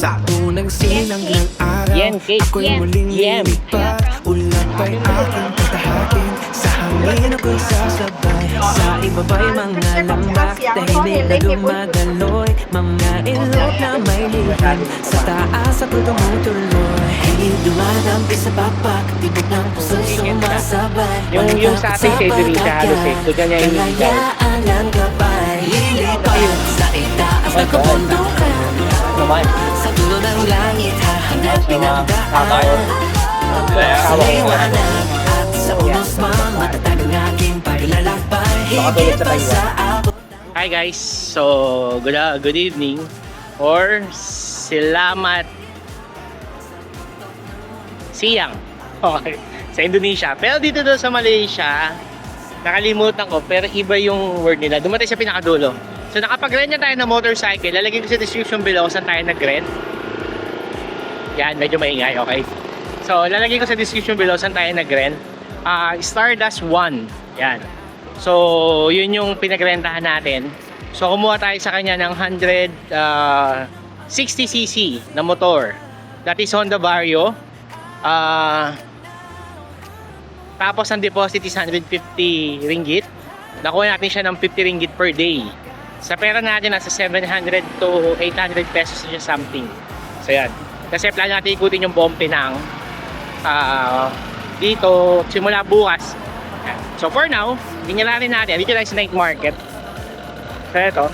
Sa unang sinang ng araw, ako'y muling lilipat. Ulap ay aking tatahakin, sa hangin ako'y sasabay. Sa ibaba'y mga lambak, tahimik na dumadaloy. Mga ilog na may lihim, sa taas ako'y tumutuloy. Hindi dumadampi sa bapak, tibok ng puso'y sumasabay. Yung sa ating savory sa halos eh, doon niya yung kalayaan ng gabay. Lilipat sa itaas na kabundukan, naman. sa dulo ng langit hahanapin ang daan. Sa liwanag at sa unos matatag ang aking paglalakbay. Higit pa sa abot. Hi guys, so good evening or selamat siang. Okay, sa Indonesia. Pero dito sa Malaysia, nakalimutan ko pero iba yung word nila. Dumating sa pinakadulo. So nakapag-rent na tayo ng motorcycle. Lalagay ko sa description below kung saan tayo nag-rent. Yan, medyo maingay, okay. So lalagay ko sa description below saan tayo nag-rent. Stardust 1. Yan. So yun yung pinagrentahan natin. So kumuha tayo sa kanya ng 160cc na motor. That is Honda Vario. Tapos ang deposit is 150 ringgit. Nakuha natin siya ng 50 ringgit per day. Sa pera natin nasa 700 to 800 pesos na siya something. So yan. Kasi plan natin ikutin yung buong Penang dito simula bukas. Yan. So for now, ginyalalin natin. Dito lang sa night market. So ito.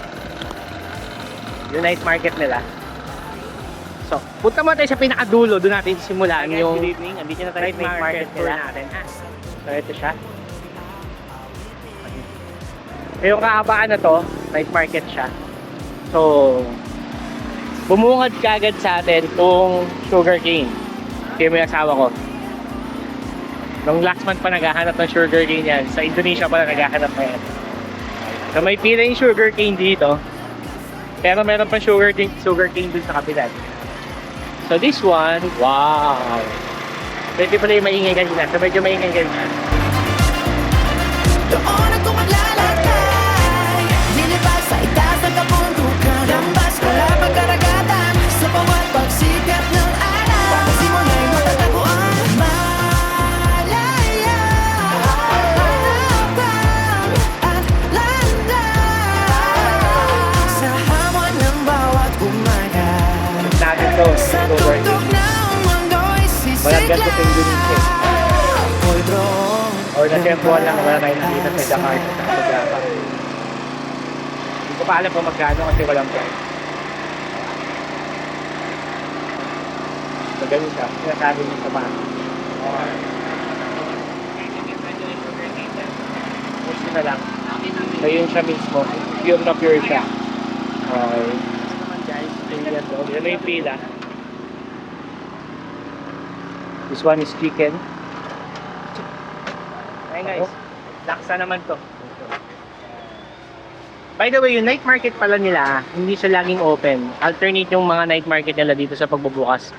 Yung night market nila. So, punta mo tayo sa pinakadulo. Doon natin simulan yung good evening. Andito na tayo sa night market nila. So ito siya. Yung kahabaan na to, night market siya. So, bumungad kagad sa atin itong sugarcane. Kaya mo yung asawa ko. Nung last month pa naghahanap ng sugarcane yan. Sa Indonesia pa na naghahanap na yan. So, may pila yung sugarcane dito. Pero meron pa sugarcane dun sa kapitan. So, this one, wow! Pwede pala yung maingay kanina. So, medyo maingay kanina. Doon ako maglalakay, lilipas sa itaas ng kabundukan. Lambas ko lang pagkaragatan, sa bawat pagsikat ng araw. Pagkasimula'y matatagpuan, malaya, harapan at landas. Sa hamon ng bawat umaga, Natin to, sa tugtog ng mundo'y walang ganito sa Indonesia. ako'y drone. Or nasempuan lang, wala tayong nakita sa Jakarta sa Japan. Hindi ko pa alam kung magkano kasi walang price. So ganun siya, sinasabi niyo sa mga. Push na lang. So yun siya mismo, pure na pure siya. Okay. Ito naman guys, yan daw. Yan na yung pila. This one is chicken. Hey guys, laksa naman to. By the way, yung night market pala nila, hindi siya laging open. Alternate yung mga night market nila dito sa pagbubukas.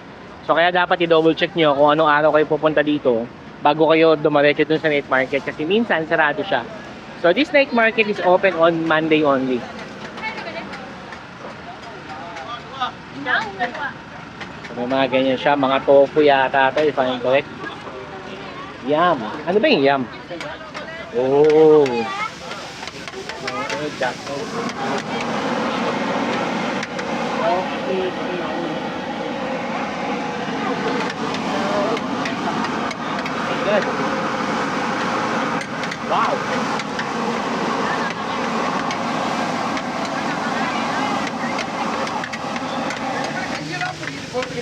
So kaya dapat i-double check nyo kung anong araw kayo pupunta dito bago kayo dumaretso dun sa night market kasi minsan sarado siya. So this night market is open on Monday only. So, may mga ganyan siya, mga tofu yata ito if I'm correct. Yum. Ano ba yung yum? Oh. Good. Wow. Oh,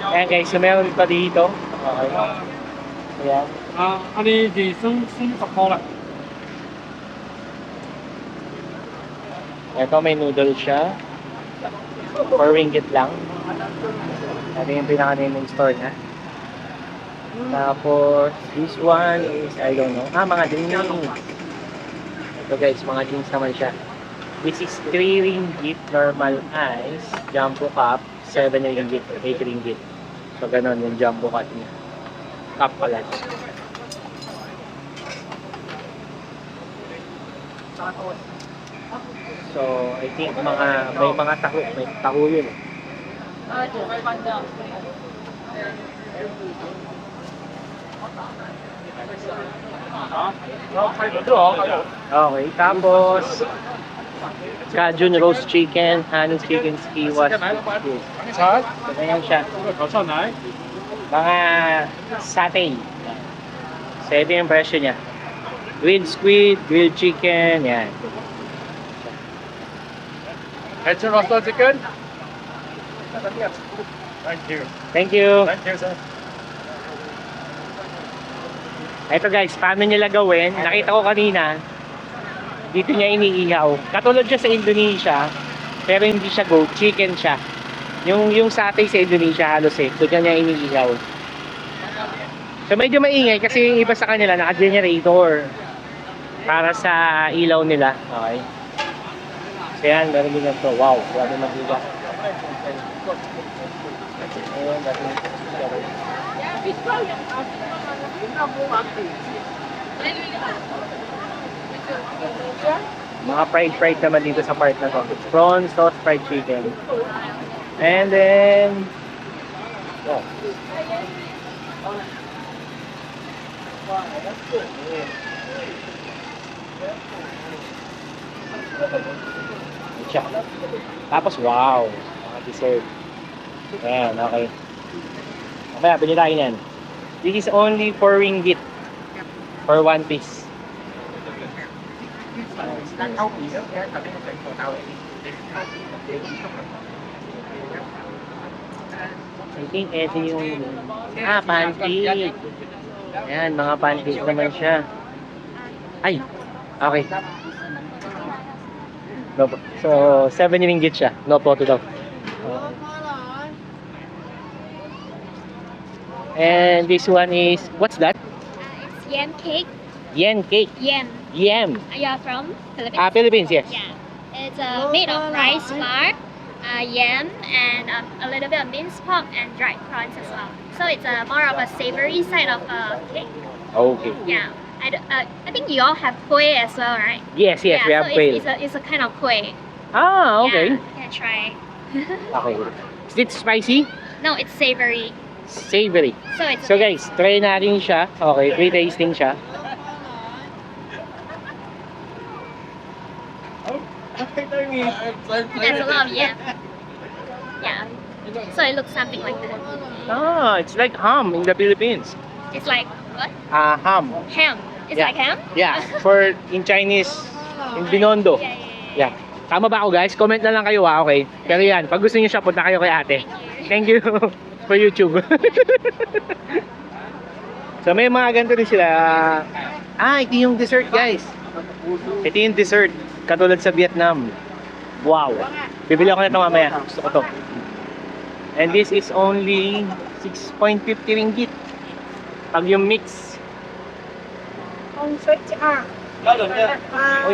Ayan guys, so meron pa dito. Okay. Ayan. 你哋升10號啦。 Ito may noodle siya. 4 ringgit lang. Ito yung pinaka-name ng store niya. Tapos, this one is, I don't know. Mga drinks. Ito guys, mga drinks naman siya. This is 3 ringgit normal ice. Jumbo cup, 7 ringgit, 8 ringgit. So, ganun yung jumbo cup niya. Cup pala. So, I think may mga taho. May taho yun. Okay, tapos Cajun roast chicken, honey chicken skiwas. Ganyan siya. Mga satay. So, ito yung presyo niya. Grilled squid, grilled chicken, yan. Headshot roasted chicken. Thank you. Thank you. Thank you, sir. Ito guys, paano nila gawin? Nakita ko kanina, dito niya iniihaw. Katulad siya sa Indonesia, pero hindi siya goat, chicken siya. Yung satay sa Indonesia halos doon niya iniihaw. So medyo maingay kasi yung iba sa kanila naka-generator para sa ilaw nila. Okay. So yan, meron din ito. Wow, grabe mag-iba. Ayun, dati mga fried naman dito sa part na to. Prawn sauce fried chicken. And then oh. Siya. Tapos wow, mga dessert. Ayan, okay. Okay, bili tayo yan. This is only 4 ringgit for 1 piece. I think ito yung pancake. Ayan, mga pancake naman siya. Ay, okay. No, so 7 ringgit siya. No photo daw. And this one is, what's that? It's yam cake. Yen cake. Yam. Yam. You're from Philippines? Philippines, yes. Yeah. It's made of rice flour, yam, and a little bit of minced pork and dried prawns as well. So it's more of a savory side of cake. Okay. Yeah. I think you all have kueh as well, right? Yes, yeah, we have so quail. it's a kind of kueh. Ah, okay. Yeah, try. Okay. Is it spicy? No, it's savory. Savory. So guys, try natin siya. Okay, free tasting siya. there's a lot of yam. Yeah. So it looks something like that. Ah, it's like ham in the Philippines. It's like what? Ham. Ham. It's Yeah. like ham? Yeah, for in Chinese, in Binondo. Yeah. Yeah. Tama ba ako guys? Comment na lang kayo okay? Pero yan, pag gusto niyo siya, punta kayo kay ate. Thank you for YouTube. So may mga ganito din sila. Ito yung dessert guys. Ito yung dessert. Katulad sa Vietnam. Wow. Bibili ako nito mamaya. Gusto ko to. And this is only 6.50 ringgit. Pag yung mix. Uy,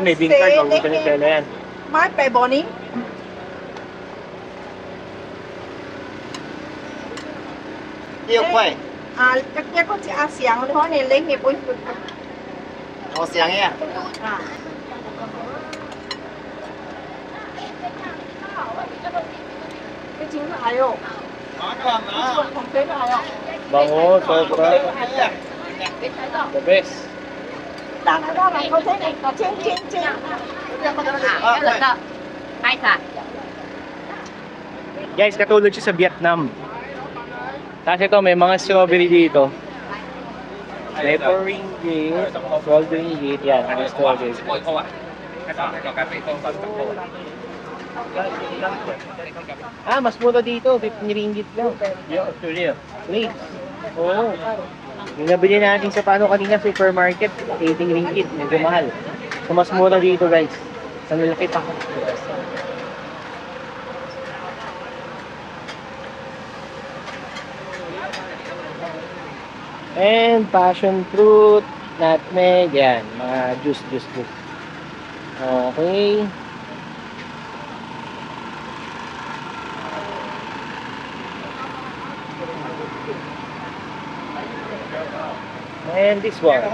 may bean card. Huwag ko nila yan. Mai bè bò ní. Yêu quẩy. Chắc có chị ăn xiang thôi này lấy nghiệp ôi. 我想呀。Bango, sobra. The best. Guys, katulad siya sa Vietnam. Tapos ito, may mga strawberry dito. May per ringgit, 12 ringgit, yan, mga strawberry. Ah, mas mura dito, 15 ringgit lang. Wait. Oo. Yung nabili natin sa paano kanina supermarket, 18 ringgit, medyo mahal. So mas mura dito guys. Sa lalaki pa. And passion fruit, nutmeg, yan, mga juice. Okay. And this one.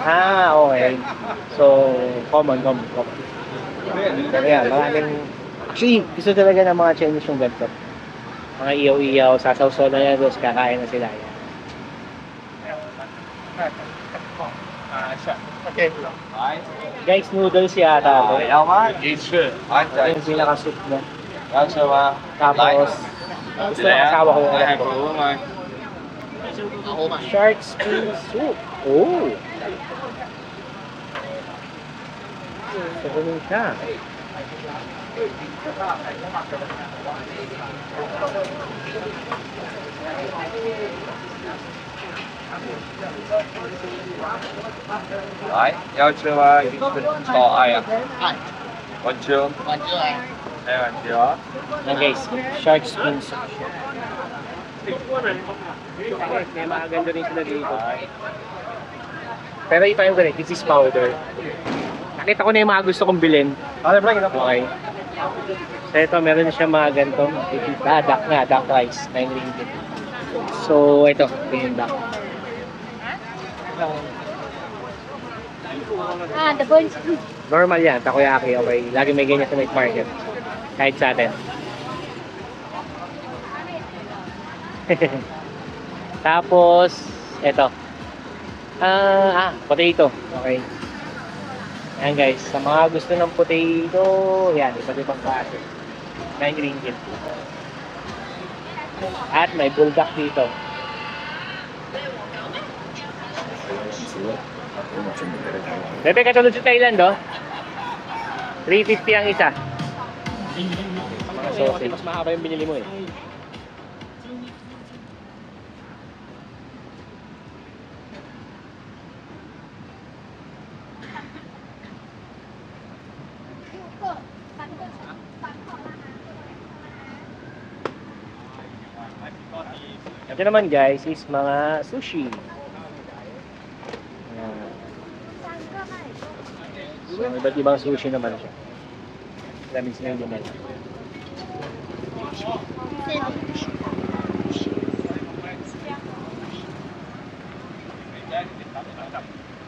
Ah, okay. So, common. Pero yan, maraming... Actually, gusto talaga ng mga Chinese yung ganito. Mga iyaw-iyaw, sasaw-saw na yan, tapos kakain na sila yan. Guys, noodles yata. Yung pinaka-soup na. Tapos, gusto ng asawa ko yung ganito. Shark fin soup. Oh! So, ganun siya. Đấy, yêu chưa mà có ai à? Còn chưa? Đây là chưa? Yan guys, shark fin soup. May mga ganda rin sila dito. Pero ipa yung ganit, this is powder. Nakita ko na yung mga gusto kong bilhin. Okay. So ito, meron siya mga ganito. Duck rice, 9 ringgit. So ito yung duck. The bones. Normal yan, takoyaki, okay. Lagi may ganyan sa night market. Kahit sa atin. Tapos, ito. Potato. Okay. Ayan guys, sa mga gusto ng potato, yan, iba't ibang klase. 9 ringgit. At may bulldog dito. Bebe, katulad sa Thailand, oh. 350 ang isa. Mga sausage. Mas mahaba yung binili mo, eh. Ito naman guys is mga sushi. Ayan. So, iba't ibang sushi naman siya. Dami sila yung naman.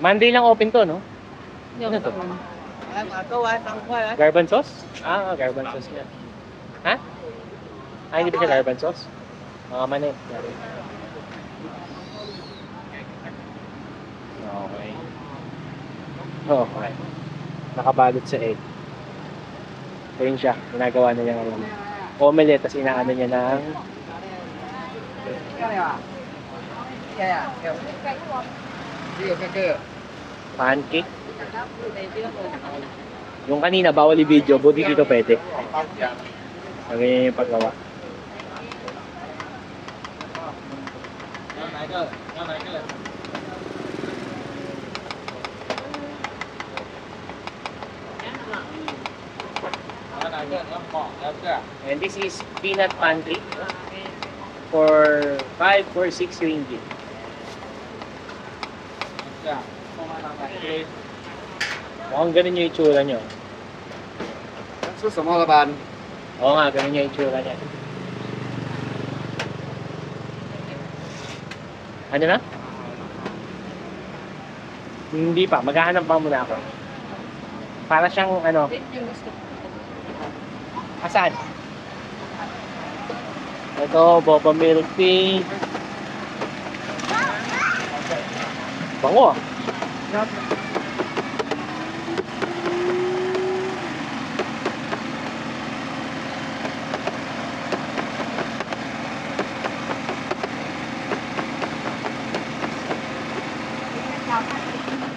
Monday lang open to, no? Ano to? Garban sauce? Garban sauce niya. Ha? Hindi ba siya garban sauce? Mga mani. Okay. Okay. Nakabalot sa egg. Ayun siya. Ginagawa na niya ng omelette. Tapos inaano niya ng pancake. Yung kanina, bawal i-video. Buti dito pwede. So, ganyan yung paggawa. And this is peanut pancake for 5 or 6 ringgit. Mukhang ganun yung itsura nyo. Oo nga, ganun yung itsura niya. Ano na? Hindi pa, maghahanap pa muna ako. Para siyang ano, asan? Ito, boba milk tea. Bango ah.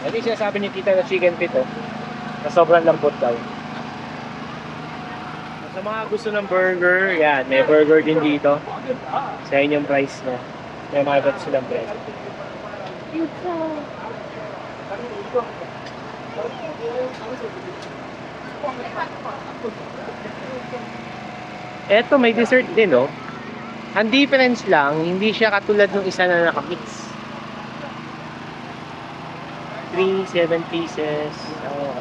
Ito yung sinasabi ni Tita na chicken feet oh, na sobrang lambot daw. Sa mga gusto ng burger, yan, may burger din dito. Sa inyong price na. May mga iba't silang price. Eto, may dessert din oh. Ang difference lang, hindi siya katulad ng isa na nakamix. 3, 7 pieces. Oh,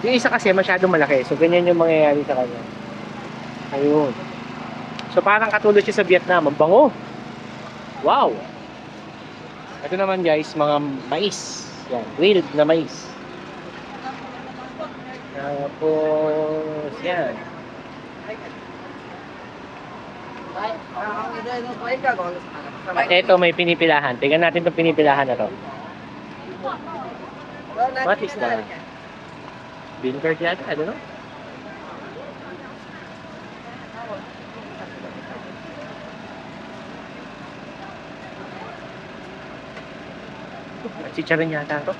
yung isa kasi masyadong malaki. So, ganyan yung mangyayari sa kanya. Ayun. So, parang katulad siya sa Vietnam. Ang bango. Wow! Ito naman guys, mga mais. Yan, grilled na mais. Tapos, yan. Ito, may pinipilahan. Tingnan natin itong pinipilahan na to. What is that? Bean curd yata? I don't know. Chicharon yata to.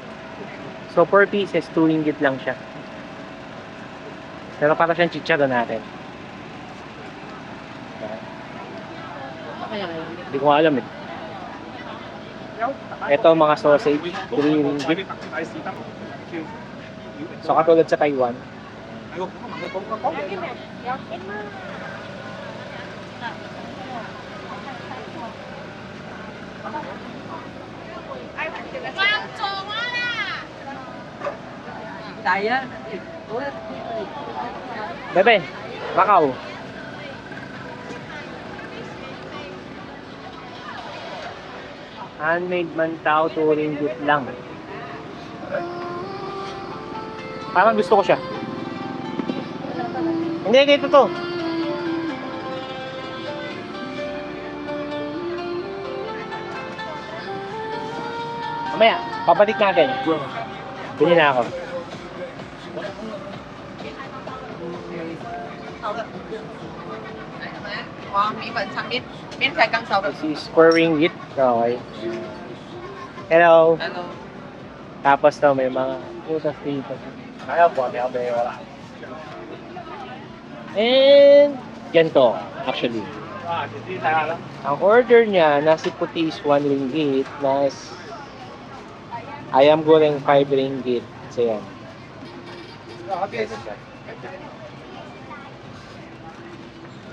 So 4 pieces, 2 ringgit lang siya. Pero para siyang chicharon natin. Hindi ko alam eh. Ito mga sausage, 3 ringgit. So katulad sa Taiwan. Bebe, Macau. Handmade mantao, 2 ringgit lang. Parang gusto ko siya. Hindi, dito to. Mamaya, papalik natin. Bili na ako. This is 4 ringgit. Okay. Hello. Hello. Tapos to, may mga putas dito. And ganito, actually. Ang order niya, nasi puti is 1 ringgit, nas ayam goreng 5 ringgit. So yan.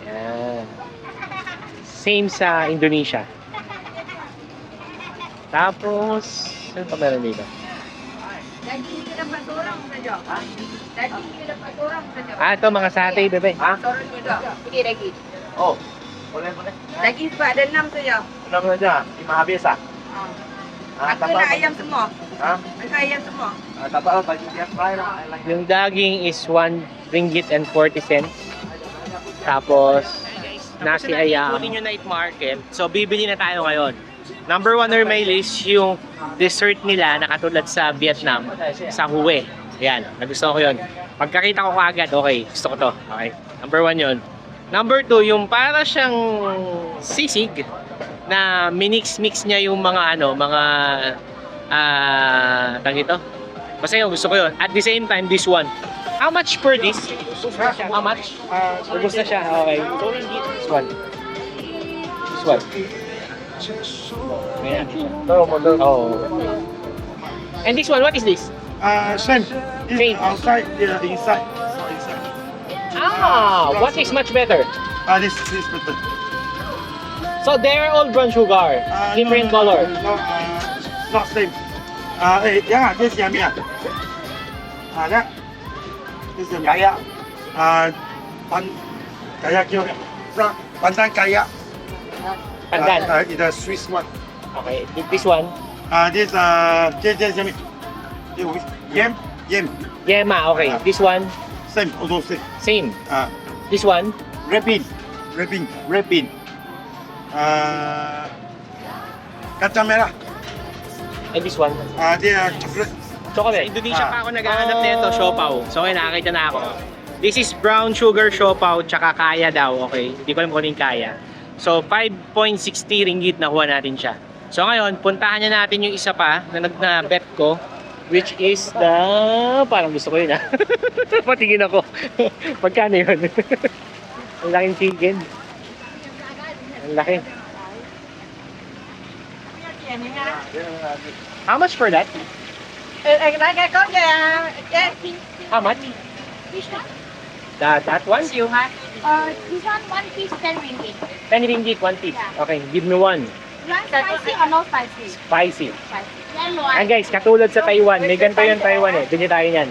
Yan. Same sa Indonesia. Tapos, ano pa meron dito? Ah, ito mga satay, bebe. Ha? Oh, boleh. Daging pak ada 6 saja. 6 saja, 5 habis ah. Aku nak ayam semua. Ha? Nak ayam semua. Tak apa, bagi dia fry lah. Yung daging is 1 ringgit and 40 cents. Tapos, nasi ayam. Tapos yung night market. So, bibili na tayo ngayon. Number 1 on my list, yung dessert nila na katulad sa Vietnam, sa Hue. Yan, nagustuhan ko yun. Pagkakita ko kaagad, okay, gusto ko to. Okay, number 1 yun. Number 2, yung para siyang sisig na minix-mix niya yung mga ano, mga tawag ito. Basta yun, gusto ko yun. At the same time, this one. How much per this? How much? Ubus na siya. Okay. This one. This one. Ayan. Oh. And this one, what is this? Same. Same. Outside, inside. Ah, what is much better? This better. So they're all brown sugar, different color. No, not same. Yeah, this yummy. Yeah. This yummy. Kaya. Kaya kyo. Pandan kaya. Pandan. The Swiss one. Okay, this one. This yummy. Yam, yam. Yema, okay. This one, Same, also same. same. Ah, This one, red bean. Kacang merah. and this one. Dia chocolate. Chocolate. Sa Indonesia pa ako naghahanap nito, siopaw. So, okay, nakakita na ako. This is brown sugar siopaw, tsaka kaya daw, okay? Hindi ko alam kung ano yung kaya. So, 5.60 ringgit nakuha natin siya. So, ngayon, puntahan niya natin yung isa pa na bet ko, which is the... Parang gusto ko yun, ah. Patingin ako. Pagkano yun? Ang laking chicken. Ang laki. How much for that? How much? That one? This one, one piece, 10 ringgit. 10 ringgit, one piece. Okay, give me one. You want spicy or no spicy? Spicy. Spicy. Then And one. guys, katulad sa Taiwan, may ganito yung Taiwan eh. Bili tayo niyan.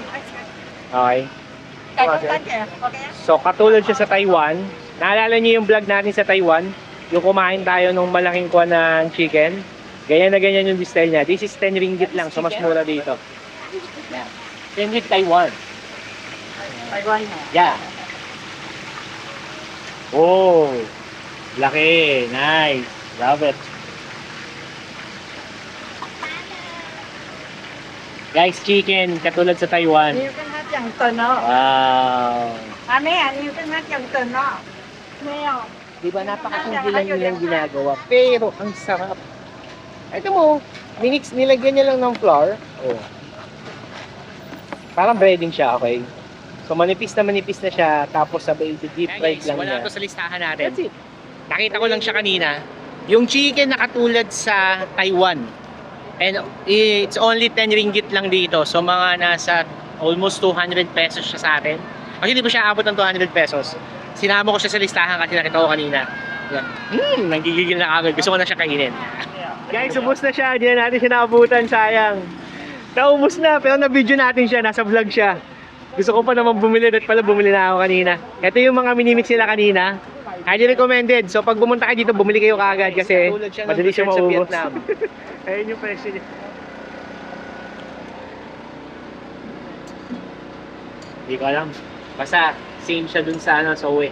Okay. So, katulad siya sa Taiwan. Naalala niyo yung vlog natin sa Taiwan? Yung kumain tayo nung malaking kuha ng chicken. Ganyan na ganyan yung style niya. This is 10 ringgit lang, so mas mura dito. 10 ringgit Taiwan. Yeah. Oh, laki. Nice. Love it. Guys, chicken, katulad sa Taiwan. Nhiều cái hát chẳng tờ nọ. Wow. Nhiều cái hát chẳng tờ nọ. Nghe không? Di ba napakasimple lang nilang ginagawa, pero ang sarap. Ito mo, nilagyan niya lang ng flour. Oh. Parang breading siya, okay? So manipis na siya, tapos sabay deep fried lang niya. Wala to sa listahan natin. That's it. Nakita ko lang siya kanina. Yung chicken na katulad sa Taiwan. And it's only 10 ringgit lang dito. So mga nasa almost 200 pesos siya sa atin. Kasi hindi pa siya abot ng 200 pesos. Sinama ko siya sa listahan kasi nakita ko kanina. Yan. Nanggigigil na agad. Gusto ko na siya kainin. Guys, ubos na siya. Hindi na natin siya naabutan. Sayang. Naubos na. Pero na-video natin siya. Nasa vlog siya. Gusto ko pa naman bumili. At pala bumili na ako kanina. Ito yung mga minimix nila kanina. Highly recommended. So pag bumunta kayo dito, bumili kayo kaagad kasi madali siya maubos. Ayun yung presyo niya. Hindi ko alam. Basta same siya dun sa ano, sa Uwe.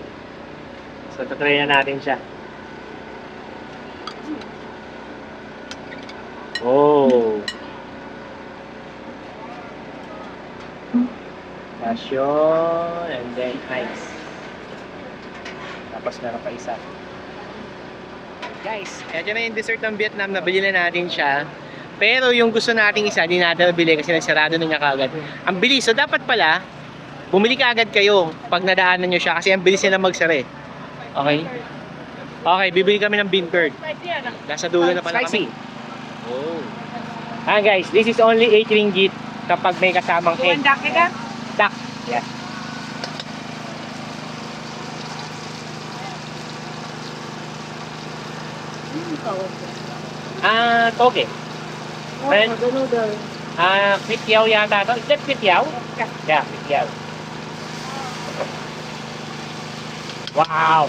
So tatry na natin siya. Oh. Passion and then ice. Tapos meron pa isa. Guys, ito na yung dessert ng Vietnam. Nabili na natin siya. Pero yung gusto nating isa, di natin nabili kasi nagsarado na niya kagad. Ang bilis. So dapat pala, bumili ka agad kayo pag nadaanan nyo siya kasi ang bilis nila magsara eh. Okay? Okay, bibili kami ng bean curd. Nasa dulo na pala kami. Oh. Ah guys, this is only 8 ringgit kapag may kasamang egg. Duck cái đó. Duck. Yeah. Ah, toge. And, kwit yaw yata to. Is that kwit yaw? Yeah, kwit yaw. Wow.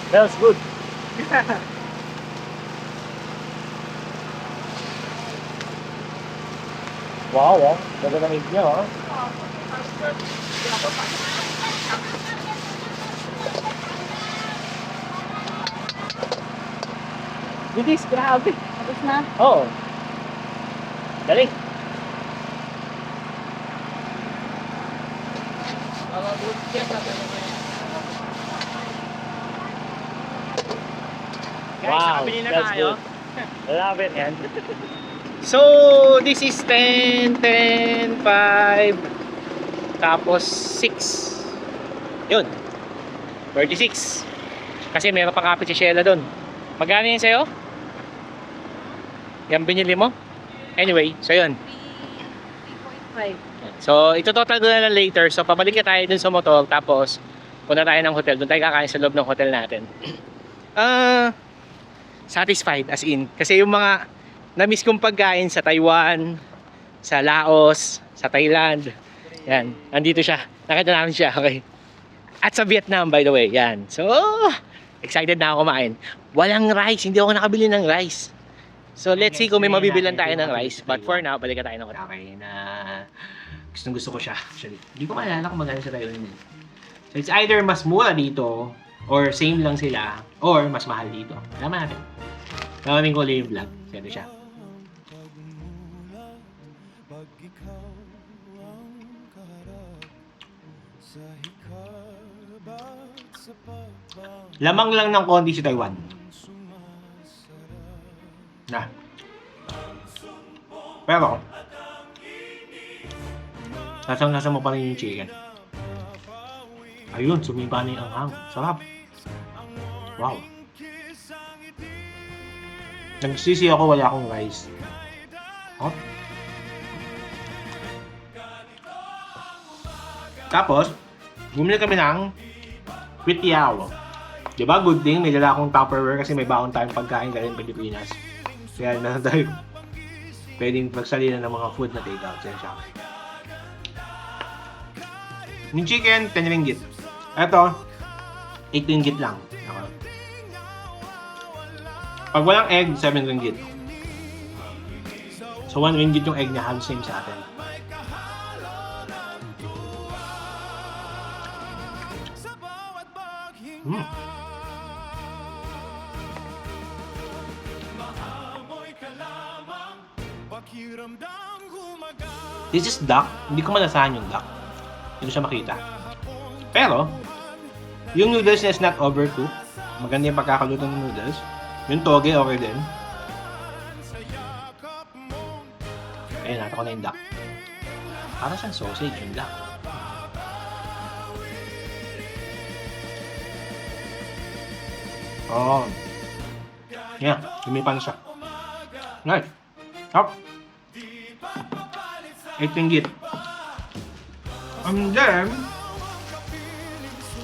Smells good. Wow, oh. Ganda ng egg niya, oh. Bilis, grabe. Tapos na. Oo. Galing. Wow, that's good. Love it, man. So, this is 10, 10, 5, tapos 6. Yun. 36. Kasi meron pa kapit si Sheila doon. Magkano yun sa'yo? Yan binili mo? Anyway, so yun. 3.5. So, ito total ko na lang later. So, pabalik na tayo dun sa motor. Tapos, punta tayo ng hotel. Doon tayo kakain sa loob ng hotel natin. satisfied as in. Kasi yung mga na-miss kong pagkain sa Taiwan, sa Laos, sa Thailand. Yan, nandito siya. Nakita namin siya, okay. At sa Vietnam, by the way, yan. So, excited na ako kumain. Walang rice, hindi ako nakabili ng rice. So, let's see kung may mabibilan tayo ng rice. But for now, balikan tayo ng Boracay na gusto ko siya. Actually, hindi ko maalala kung magkano sa Taiwan. So, it's either mas mura dito, or same lang sila, or mas mahal dito. Alaman natin. Maraming ko yung vlog. Siyempre siya. Lamang lang ng konti si Taiwan. Na. Pero, lasang-lasa mo pa rin yung chicken. Ayun, sumiba na yung anghang. Sarap. Wow. Nagsisi ako, wala akong rice. Oh. Tapos, bumili kami ng kwitiao. Diba? Good thing, may dala akong Tupperware kasi may baon tayong pagkain galing Pilipinas. Kaya na tayo pwedeng pagsalina ng mga food na take-out. Siya. Yung chicken, 10 ringgit. Ito, 8 ringgit lang. Pag walang egg, 7 ringgit. So 1 ringgit yung egg niya, halos same sa atin. This is duck. Hindi ko malasahan yung duck. Hindi ko siya makita. Pero, yung noodles niya is not overcooked. Maganda yung pagkakaluto ng noodles. Yung toge, okay din. Ayun, natin ko na yung duck. Para siyang sausage yung duck. Oh. Yeah, lumipan na siya. Nice. Up. 8 ringgit. And then,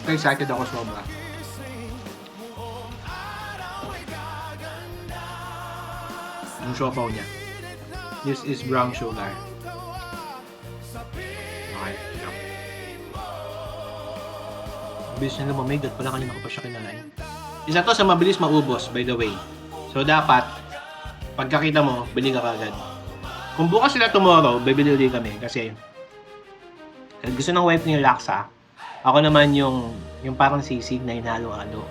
excited ako sobra. Yung siopaw niya. This is brown sugar. Okay. Bilis na lumamig at pala kanina ko pa siya kinain. Isa to sa mabilis maubos, by the way. So, dapat, pagkakita mo, bili ka kagad. Kung bukas sila tomorrow, bibili ulit kami kasi gusto ng wife niya yung laksa. Ako naman yung parang sisig na hinalo-halo.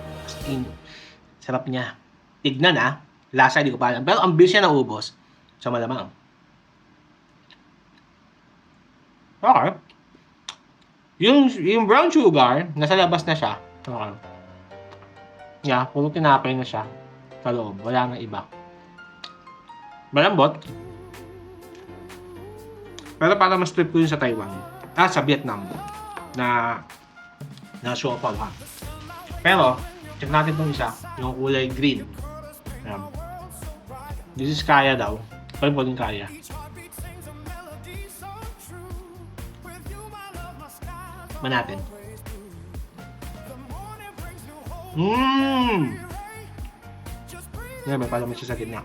Sarap niya. Tignan lasa, hindi ko pa alam. Pero ang bilis niya naubos. So, malamang. Okay. Yung brown sugar, nasa labas na siya. Okay. Yeah, puro tinapay na siya. Sa loob. Wala nang iba. Malambot. Pero para mas trip ko yun sa Taiwan. Sa Vietnam. Na siopaw ha. Pero, check natin itong isa. Yung kulay green. This is kaya daw. Pero po din kaya. Natin. Yan, may pala may sa gitna.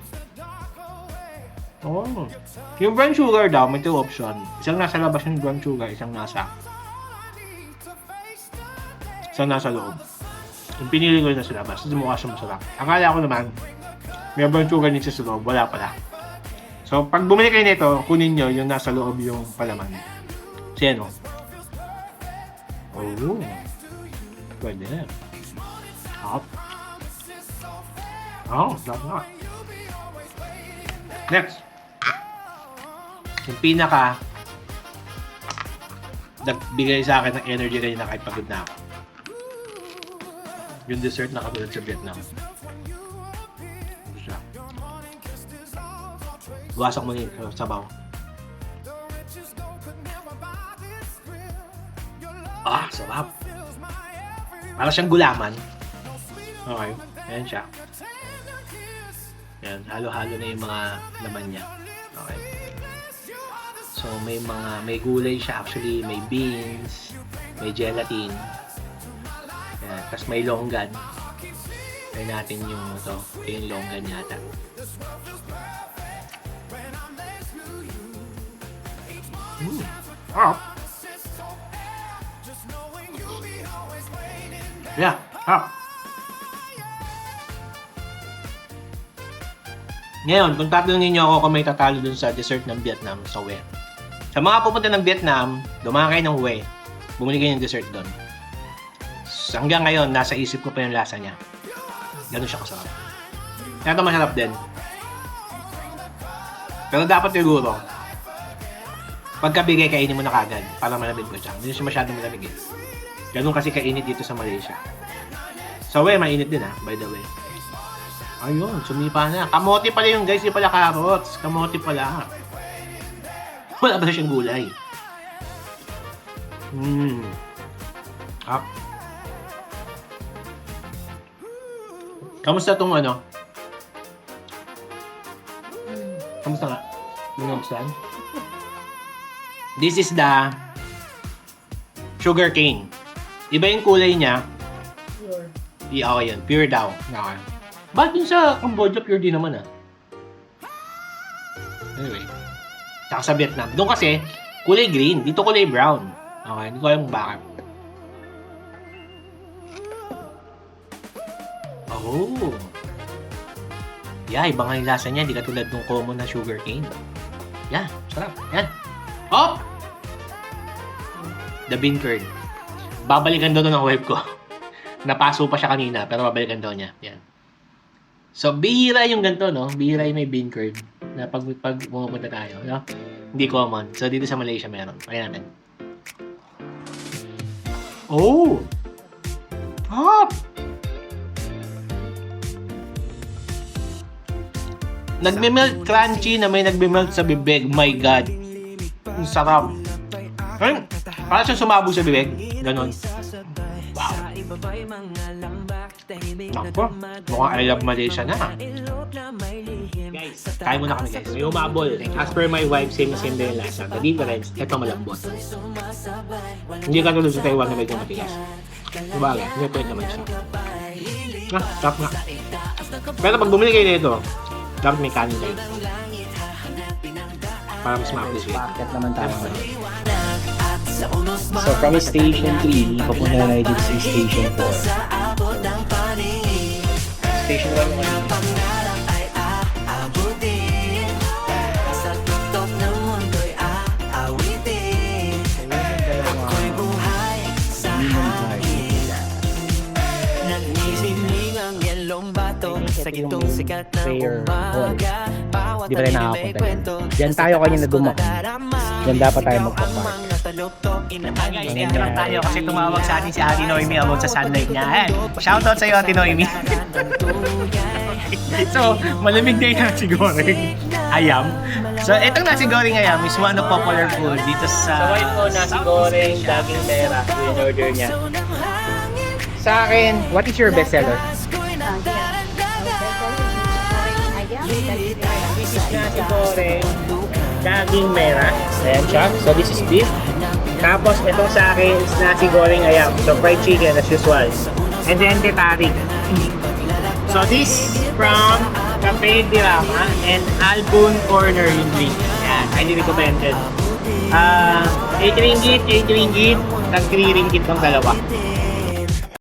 Oh. Yung brown sugar daw, may 2 option. Isang nasa labas yung brown sugar, isang nasa loob. Yung pinili ko yun nasa labas, kasi mukha siya masarap. Akala ko naman, may brown sugar nito sa loob, wala pala. So, pag bumili kayo nito, kunin nyo yung nasa loob yung palaman. So, yan o. Oh. Pwede na. Hop. Oh, sarap na. Next. Yung pinaka nagbigay sa akin ng energy kanina kahit pagod na ako. Yung dessert na katulad sa Vietnam. Ito siya. Wasak mo yung sabaw. Sarap. Para siyang gulaman. Okay. Ayan siya. Ayan. Halo-halo na yung mga laman niya. Okay. So, may gulay siya actually. May beans. May gelatin. Ayan. Tapos may longgan. Try natin yung ito. Ito yung longgan yata. Ah. Yeah. Ngayon, kung tatanungin niyo ako kung may tatalo dun sa dessert ng Vietnam, sa Hue. Sa mga pupunta ng Vietnam, dumaan kayo ng Hue. Bumili kayo ng dessert doon. Hanggang ngayon, nasa isip ko pa yung lasa niya. Ganun siya kasarap. Kaya ito masarap din. Pero dapat siguro, pagkabigay, kainin mo na kagad para malamig ko siya. Hindi siya masyadong malamig eh. Ganun kasi kainit dito sa Malaysia. Sa Hue, mainit din by the way. Ayun, sumipa na. Kamote pala yung guys, hindi pala carrots. Kamote pala. Wala ba siyang gulay? Up. Kamusta tong ano? Kamusta nga? Binuksan? This is the sugar cane. Iba yung kulay niya. Pure. Oo, yun. Pure daw. Okay. Ba't yun sa Cambodia, pure din naman Anyway. Tsaka sa Vietnam. Doon kasi, kulay green. Dito kulay brown. Okay, hindi ko alam kung bakit. Oh. Yeah, iba nga yung lasa niya. Hindi katulad ng common na sugar cane. Yeah, sarap. Yan. Oh! The bean curd. Babalikan daw ng wife ko. Napaso pa siya kanina, pero babalikan daw niya. Yan. So, bihira yung ganito, no? Bihira yung may bean curd na pag pumunta tayo, no? Hindi common. So, dito sa Malaysia meron. Pakinggan natin. Oh! Hop! Nagme-melt crunchy na may nagme-melt sa bibig. My God. Ang sarap. Ayun. Para siyang sumabog sa bibig. Ganon. Wow. Naku, mukhang I love Malaysia na. Guys, kain muna kami guys. May umabol. As per my wife, same na same din yung lasa. The difference, ito malambot. Hindi ka tulad sa Taiwan na medyo matigas. Sabagay, may point naman siya. Sarap nga. Pero pag bumili kayo nito, dapat may kanin kayo. Para mas ma-appreciate. Bakit naman tayo. So from Station 3, papunta na dito sa Station 4. Station 1 mo sa gitong sikat na umaga. Di ba rin nakapunta yan? Diyan tayo kanina dumak. Diyan dapat tayo magpapark. Guys, enter lang tayo kasi tumawag sa atin si Ate Noemi about sa sunlight niya. Shoutout sa iyo, Ate Noemi. So, malamig na yung nasi goreng ayam. So, itong nasi goreng ayam is one of popular food dito sa... Sa wife ko, nasi goreng, daging mera. Yung order niya. Sa akin, what is your bestseller? This is nasi goreng, daging mera. Ayan siya. So, this is beef. Tapos, itong sa akin is nasi goreng ayam. So, fried chicken as usual. And then, tetarik. So, this from Cafe de Rama and Albun Corner yung drink. Ayan, highly recommended. 8 ringgit, tag 3 ringgit ng dalawa.